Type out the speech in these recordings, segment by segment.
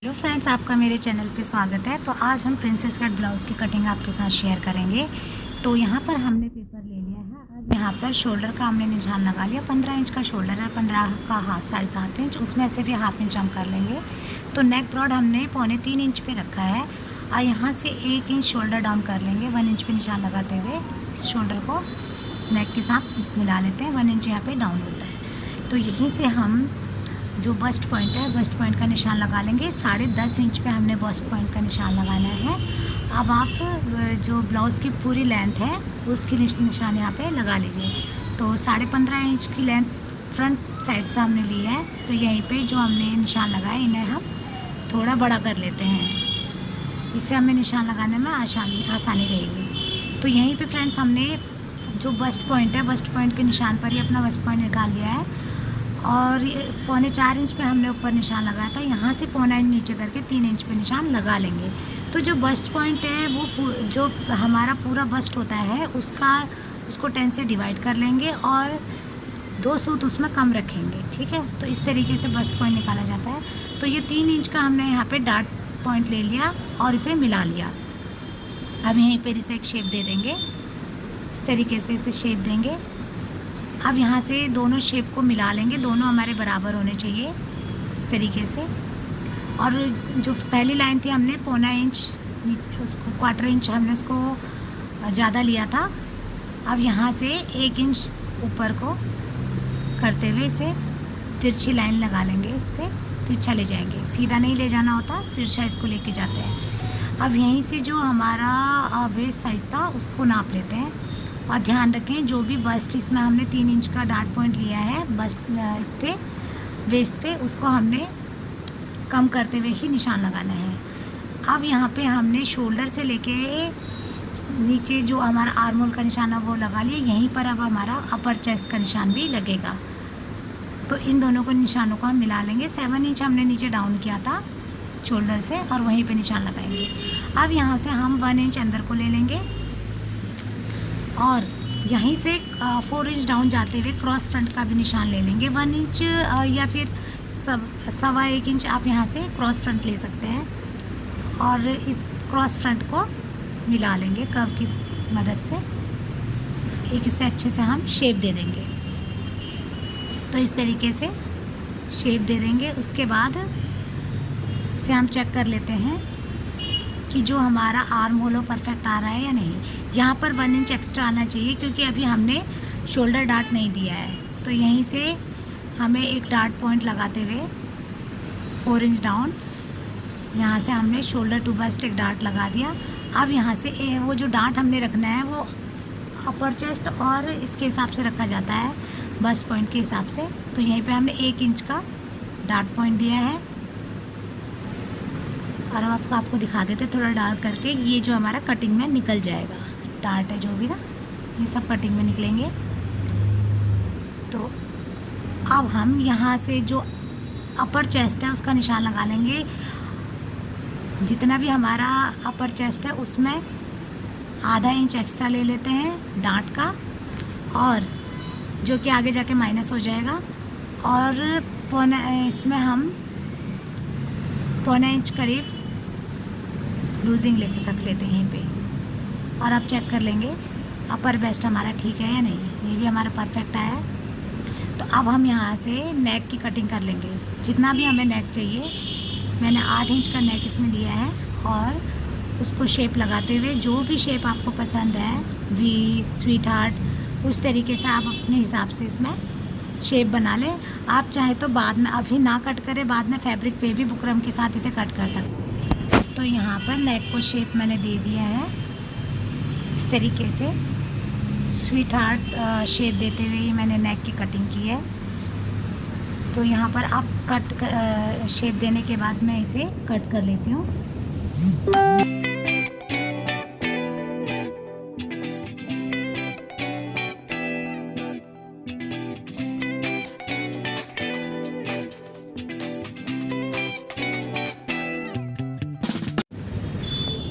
Hello friends, आपका मेरे channel पे स्वागत है। तो आज हम प्रिंसेस कट ब्लाउज़ की कटिंग आपके साथ शेयर करेंगे। तो यहाँ पर हमने पेपर ले लिया है। अब यहाँ पर शोल्डर का हमने निशान लगा लिया। 15 इंच का शोल्डर है, 15 का हाफ 7.5 इंच, उसमें से भी हाफ इंच हम कर लेंगे। तो नेक ब्रॉड हमने 2.25 इंच पे रखा है और यहाँ से 1 इंच शोल्डर डाउन कर लेंगे। 1 इंच पे निशान लगाते हुए शोल्डर को नेक के साथ मिला लेते हैं। 1 इंच यहाँ पे डाउन होता है। तो यहीं से हम जो बस्ट पॉइंट है, बस्ट पॉइंट का निशान लगा लेंगे। 10.5 इंच पे हमने बस्ट पॉइंट का निशान लगाना है। अब आप जो ब्लाउज़ की पूरी लेंथ है उसकी निशान यहाँ पे लगा लीजिए। तो 15.5 इंच की लेंथ फ्रंट साइड से हमने ली है। तो यहीं पे जो हमने निशान लगाए इन्हें हम थोड़ा बड़ा कर लेते हैं, इससे हमें निशान लगाने में आसानी रहेगी। तो यहीं पे फ्रेंड्स हमने जो बस्ट पॉइंट है, बस्ट पॉइंट के निशान पर ही अपना बस्ट पॉइंट निकाल लिया है और 4.25 इंच पे हमने ऊपर निशान लगाया था। यहाँ से 1.25 इंच नीचे करके 3 इंच पे निशान लगा लेंगे। तो जो बस्ट पॉइंट है वो जो हमारा पूरा बस्ट होता है उसको 10 से डिवाइड कर लेंगे और 2 सूत उसमें कम रखेंगे। ठीक है, तो इस तरीके से बस्ट पॉइंट निकाला जाता है। तो ये 3 इंच का हमने यहाँ पे डॉट पॉइंट ले लिया और इसे मिला लिया। अब यहीं पर इसे एक शेप दे देंगे, इस तरीके से इसे शेप देंगे। अब यहाँ से दोनों शेप को मिला लेंगे, दोनों हमारे बराबर होने चाहिए इस तरीके से। और जो पहली लाइन थी हमने 1.25 इंच, उसको 1/4 इंच हमने उसको ज़्यादा लिया था। अब यहाँ से 1 इंच ऊपर को करते हुए इसे तिरछी लाइन लगा लेंगे। इस पर तिरछा ले जाएंगे, सीधा नहीं ले जाना होता, तिरछा इसको लेके जाते हैं। अब यहीं से जो हमारा वेस्ट साइज़ था उसको नाप लेते हैं और ध्यान रखें जो भी बस्ट इसमें हमने 3 इंच का डॉट पॉइंट लिया है बस्ट इस पे वेस्ट पे, उसको हमने कम करते हुए ही निशान लगाना है। अब यहाँ पे हमने शोल्डर से लेके नीचे जो हमारा आर्म होल का निशान है वो लगा लिया। यहीं पर अब हमारा अपर चेस्ट का निशान भी लगेगा। तो इन दोनों को निशानों को हम मिला लेंगे। 7 इंच हमने नीचे डाउन किया था शोल्डर से और वहीं पर निशान लगाएंगे। अब यहाँ से हम 1 इंच अंदर को ले लेंगे और यहीं से 4 इंच डाउन जाते हुए क्रॉस फ्रंट का भी निशान ले लेंगे। 1 इंच या फिर 1.25 इंच आप यहाँ से क्रॉस फ्रंट ले सकते हैं और इस क्रॉस फ्रंट को मिला लेंगे कर्व की मदद से। एक इसे अच्छे से हम शेप दे देंगे। तो इस तरीके से शेप दे देंगे। उसके बाद इसे हम चेक कर लेते हैं कि जो हमारा आर्म होल परफेक्ट आ रहा है या नहीं। यहाँ पर 1 इंच एक्स्ट्रा आना चाहिए क्योंकि अभी हमने शोल्डर डार्ट नहीं दिया है। तो यहीं से हमें एक डार्ट पॉइंट लगाते हुए 4 इंच डाउन यहाँ से हमने शोल्डर टू बस्ट एक डार्ट लगा दिया। अब यहाँ से वो जो डार्ट हमने रखना है वो अपर चेस्ट और इसके हिसाब से रखा जाता है, बस्ट पॉइंट के हिसाब से। तो यहीं पे हमने 1 इंच का डार्ट पॉइंट दिया है और अब आपको दिखा देते थोड़ा डार्क करके। ये जो हमारा कटिंग में निकल जाएगा, डार्ट है जो भी ना, ये सब कटिंग में निकलेंगे। तो अब हम यहाँ से जो अपर चेस्ट है उसका निशान लगा लेंगे। जितना भी हमारा अपर चेस्ट है उसमें ½ इंच एक्स्ट्रा ले लेते हैं डार्ट का, और जो कि आगे जाके माइनस हो जाएगा। और इसमें हम 1.25 इंच करीब लूजिंग लेके रख लेते हैं यहीं पे। और अब चेक कर लेंगे अपर वेस्ट हमारा ठीक है या नहीं। ये भी हमारा परफेक्ट आया है। तो अब हम यहाँ से नेक की कटिंग कर लेंगे। जितना भी हमें नेक चाहिए, मैंने 8 इंच का नेक इसमें लिया है और उसको शेप लगाते हुए जो भी शेप आपको पसंद है, वी, स्वीट हार्ट, उस तरीके से आप अपने हिसाब से इसमें शेप बना लें। आप चाहे तो बाद में अभी ना कट करें, बाद में फैब्रिक पे भी बुकरम के साथ इसे कट कर सकते हैं। तो यहाँ पर नेक को शेप मैंने दे दिया है इस तरीके से। स्वीट हार्ट शेप देते हुए ही मैंने नेक की कटिंग की है। तो यहाँ पर आप शेप देने के बाद मैं इसे कट कर लेती हूँ।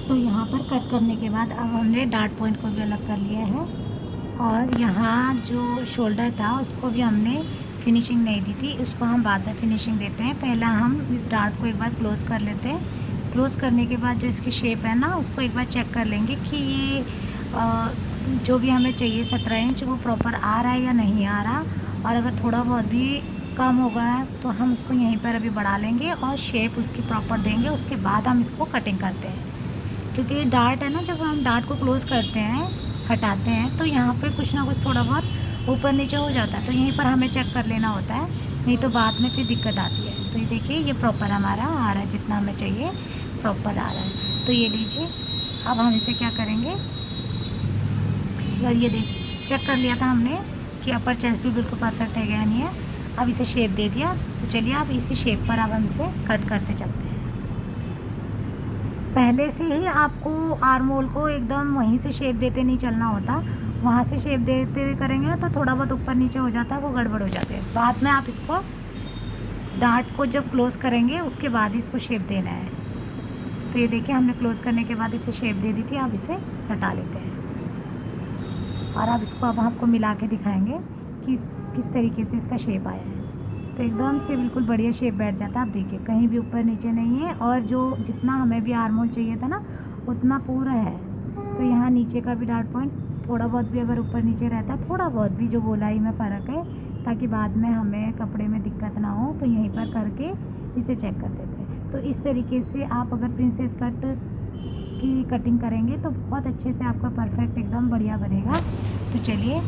तो यहाँ पर कट करने के बाद अब हमने डार्ट पॉइंट को भी अलग कर लिया है और यहाँ जो शोल्डर था उसको भी हमने फिनिशिंग नहीं दी थी, उसको हम बाद में फिनिशिंग देते हैं। पहला हम इस डार्ट को एक बार क्लोज़ कर लेते हैं। क्लोज़ करने के बाद जो इसकी शेप है ना, उसको एक बार चेक कर लेंगे कि ये जो भी हमें चाहिए 17 इंच वो प्रॉपर आ रहा है या नहीं आ रहा। और अगर थोड़ा बहुत भी कम हो गया है तो हम उसको यहीं पर अभी बढ़ा लेंगे और शेप उसकी प्रॉपर देंगे। उसके बाद हम इसको कटिंग करते हैं, क्योंकि डार्ट है ना, जब हम डार्ट को क्लोज़ करते हैं, हटाते हैं, तो यहाँ पे कुछ ना कुछ थोड़ा बहुत ऊपर नीचे हो जाता है, तो यहीं पर हमें चेक कर लेना होता है, नहीं तो बाद में फिर दिक्कत आती है। तो ये देखिए, ये प्रॉपर हमारा आ रहा है, जितना हमें चाहिए प्रॉपर आ रहा है। तो ये लीजिए, अब हम इसे क्या करेंगे, और ये देख चेक कर लिया था हमने कि अपर चेस्ट भी बिल्कुल परफेक्ट है या नहीं है। अब इसे शेप दे दिया, तो चलिए अब इसी शेप पर अब हम इसे कट करते चलते हैं। पहले से ही आपको आर्म होल को एकदम वहीं से शेप देते नहीं चलना होता, वहाँ से शेप देते हुए करेंगे ना तो थोड़ा बहुत ऊपर नीचे हो जाता है, वो गड़बड़ हो जाते हैं। बाद में आप इसको डार्ट को जब क्लोज़ करेंगे उसके बाद ही इसको शेप देना है। तो ये देखिए, हमने क्लोज़ करने के बाद इसे शेप दे दी थी, अब इसे हटा लेते हैं। और अब इसको अब आपको मिला के दिखाएंगे कि किस तरीके से इसका शेप आया है। तो एकदम से बिल्कुल बढ़िया शेप बैठ जाता है। आप देखिए, कहीं भी ऊपर नीचे नहीं है, और जो जितना हमें भी आर्म होल चाहिए था ना उतना पूरा है। तो यहाँ नीचे का भी डार्ट पॉइंट थोड़ा बहुत भी अगर ऊपर नीचे रहता है, थोड़ा बहुत भी जो गोलाई में फ़र्क है, ताकि बाद में हमें कपड़े में दिक्कत ना हो, तो यहीं पर करके इसे चेक कर देते हैं। तो इस तरीके से आप अगर प्रिंसेस कट की कटिंग करेंगे तो बहुत अच्छे से आपका परफेक्ट एकदम बढ़िया बनेगा। तो चलिए